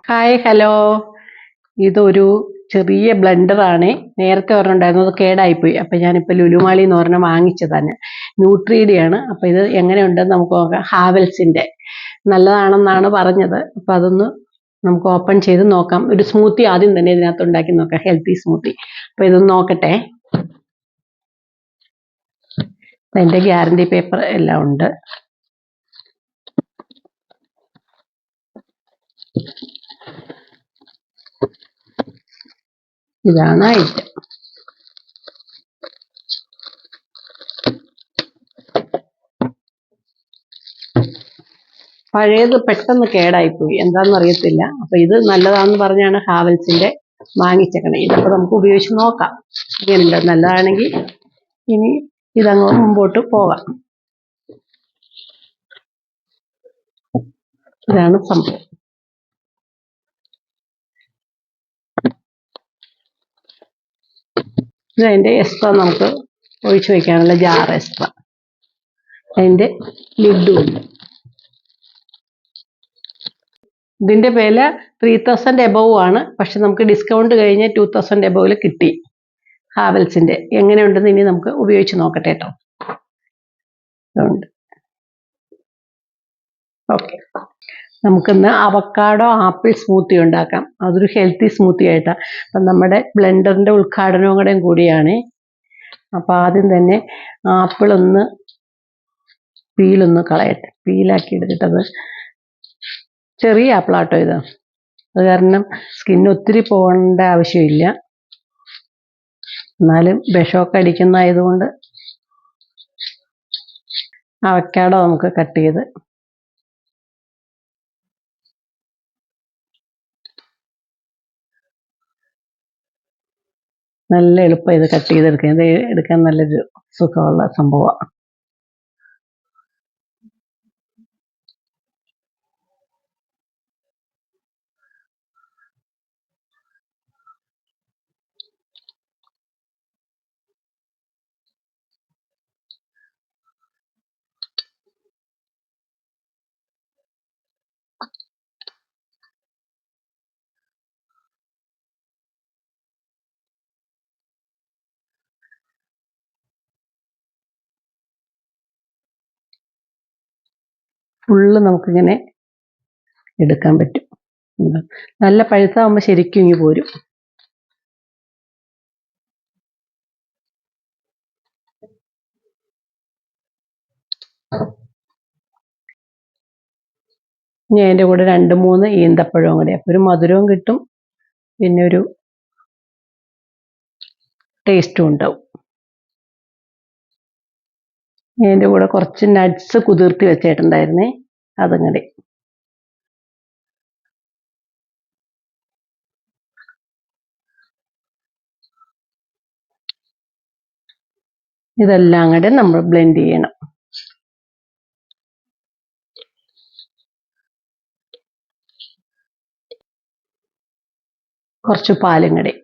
Hi hello. ഇതൊരു ചെറിയ ബ്ലെൻഡറാണ്. നേരത്തെ ഒരെണ്ണം ഉണ്ടായിരുന്നു, അത് കേടായിപ്പോയി. അപ്പം ഞാനിപ്പോൾ ലുലുമാളിൽ നിന്ന് ഒരെണ്ണം വാങ്ങിച്ചതാണ്. ന്യൂട്രീഡിയാണ്. അപ്പം ഇത് എങ്ങനെയുണ്ടെന്ന് നമുക്ക് നോക്കാം. ഹാവൽസിൻ്റെ നല്ലതാണെന്നാണ് പറഞ്ഞത്. അപ്പം അതൊന്ന് നമുക്ക് ഓപ്പൺ ചെയ്ത് നോക്കാം. ഒരു സ്മൂത്തി ആദ്യം തന്നെ ഇതിനകത്ത് ഉണ്ടാക്കി നോക്കാം, ഹെൽത്തി സ്മൂത്തി. അപ്പം ഇതൊന്ന് നോക്കട്ടെ. അതിൻ്റെ ഗ്യാരണ്ടി പേപ്പർ എല്ലാം ഉണ്ട്. ഇതാണ് ഐറ്റം. പഴയത് പെട്ടെന്ന് കേടായിപ്പോയി, എന്താണെന്ന് അറിയത്തില്ല. അപ്പം ഇത് നല്ലതാണെന്ന് പറഞ്ഞാണ് ഹാവൽസിൻ്റെ വാങ്ങിച്ചേക്കണേ. ഇതപ്പോൾ നമുക്ക് ഉപയോഗിച്ച് നോക്കാം. ഇങ്ങനെയുണ്ട്, നല്ലതാണെങ്കിൽ ഇനി ഇതങ്ങ് മുമ്പോട്ട് പോകാം. ഇതാണ് സംഭവം. ഇതതിൻ്റെ എക്സ്ട്രാ നമുക്ക് ഒഴിച്ചു വയ്ക്കാനുള്ള ജാർ എക്സ്ട്രാ. അതിൻ്റെ ലിഡും ഉണ്ട്. ഇതിൻ്റെ വില 3000 എബവ് ആണ്. പക്ഷെ നമുക്ക് ഡിസ്കൗണ്ട് കഴിഞ്ഞ് 2000 എബവിൽ കിട്ടി ഹാവൽസിൻ്റെ. എങ്ങനെയുണ്ടെന്ന് ഇനി നമുക്ക് ഉപയോഗിച്ച് നോക്കട്ടെ കേട്ടോ. അതുകൊണ്ട് ഓക്കെ, നമുക്കിന്ന് അവക്കാഡോ ആപ്പിൾ സ്മൂത്തി ഉണ്ടാക്കാം. അതൊരു ഹെൽത്തി സ്മൂത്തി ആയിട്ടാണ്. അപ്പം നമ്മുടെ ബ്ലെൻഡറിൻ്റെ ഉദ്ഘാടനവും കൂടിയാണ്. അപ്പം ആദ്യം തന്നെ ആപ്പിളൊന്ന് പീലൊന്ന് കളയട്ടെ. പീലാക്കി എടുത്തിട്ടത് ചെറിയ ആപ്പിളാട്ടോ ഇത്. അത് കാരണം സ്കിന്ന് ഒത്തിരി പോകേണ്ട ആവശ്യമില്ല. എന്നാലും വിഷമൊക്കെ അടിക്കുന്നതായതുകൊണ്ട് അവക്കാഡോ നമുക്ക് കട്ട് ചെയ്ത് നല്ല എളുപ്പം ഇത് കട്ട് ചെയ്തെടുക്കാം. ഇത് എടുക്കാൻ നല്ലൊരു സുഖമുള്ള സംഭവമാണ്. ഫുള്ള് നമുക്കിങ്ങനെ എടുക്കാൻ പറ്റും. നല്ല പഴുത്താകുമ്പോൾ ശരിക്കും ഇങ്ങ് പോരും. ഇനി അതിൻ്റെ കൂടെ 2-3 ഈന്തപ്പഴവും കൂടി. അപ്പോൾ ഒരു മധുരവും കിട്ടും, പിന്നെ ഒരു ടേസ്റ്റും ഉണ്ടാവും. അതിൻ്റെ കൂടെ കുറച്ച് നട്ട്സ് കുതിർത്തി വെച്ചിട്ടുണ്ടായിരുന്നേ, അതും കൂടി. ഇതെല്ലാം കൂടെ നമ്മൾ ബ്ലെൻഡ് ചെയ്യണം. കുറച്ച് പാലും കൂടി.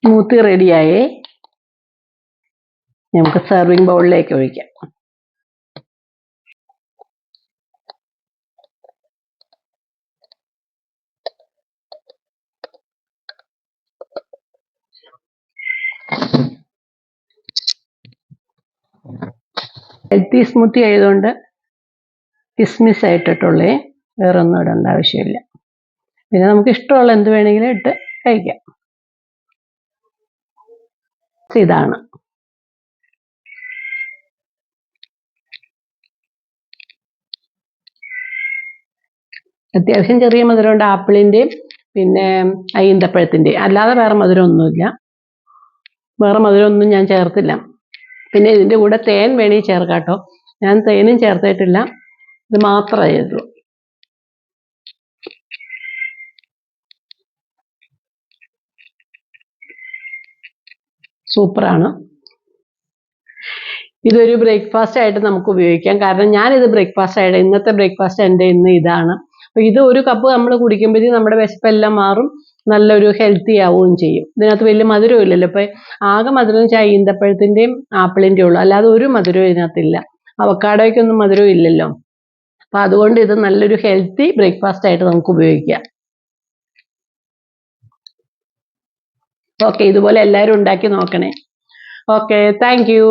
സ്മൂത്തി റെഡിയായേ. നമുക്ക് സെർവിങ് ബൗളിലേക്ക് ഒഴിക്കാം. ഹെൽത്തി സ്മൂത്തി ആയതുകൊണ്ട് കിസ്മിസ് ആയിട്ടിട്ടുള്ളേ, വേറെ ഒന്നും ഇടേണ്ട ആവശ്യമില്ല. പിന്നെ നമുക്ക് ഇഷ്ടമുള്ള എന്ത് വേണമെങ്കിലും ഇട്ട് കഴിക്കാം. ഇതാണ്. അത്യാവശ്യം ചെറിയ മധുരമുണ്ട് ആപ്പിളിൻ്റെയും പിന്നെ ഈന്തപ്പഴത്തിൻ്റെയും, അല്ലാതെ വേറെ മധുരമൊന്നുമില്ല. വേറെ മധുരമൊന്നും ഞാൻ ചേർത്തില്ല. പിന്നെ ഇതിൻ്റെ കൂടെ തേൻ വേണമെങ്കിൽ ചേർക്കാം കേട്ടോ. ഞാൻ തേനും ചേർത്തിട്ടില്ല, ഇത് മാത്രമേ ചെയ്തുള്ളൂ. സൂപ്പറാണ്. ഇതൊരു ബ്രേക്ക്ഫാസ്റ്റ് ആയിട്ട് നമുക്ക് ഉപയോഗിക്കാം. കാരണം ഞാനിത് ബ്രേക്ക്ഫാസ്റ്റ് ആയിട്ട്, ഇന്നത്തെ ബ്രേക്ക്ഫാസ്റ്റ് എൻ്റെ ഇന്ന് ഇതാണ്. അപ്പോൾ ഇത് ഒരു കപ്പ് നമ്മൾ കുടിക്കുമ്പോഴത്തേക്കും നമ്മുടെ വിശപ്പെല്ലാം മാറും, നല്ലൊരു ഹെൽത്തി ആവുകയും ചെയ്യും. ഇതിനകത്ത് വലിയ മധുരവും ഇല്ലല്ലോ. ഇപ്പോൾ ആകെ മധുരം വെച്ചാൽ ഈന്തപ്പഴത്തിൻ്റെയും ആപ്പിളിൻ്റെയും ഉള്ളൂ, അല്ലാതെ ഒരു മധുരവും ഇതിനകത്തില്ല. അവക്കാഡോയ്ക്കൊന്നും മധുരവും ഇല്ലല്ലോ. അപ്പോൾ അതുകൊണ്ട് ഇത് നല്ലൊരു ഹെൽത്തി ബ്രേക്ക്ഫാസ്റ്റ് ആയിട്ട് നമുക്ക് ഉപയോഗിക്കാം. ഓക്കെ, ഇതുപോലെ എല്ലാവരും ഉണ്ടാക്കി നോക്കണേ. Okay, thank you.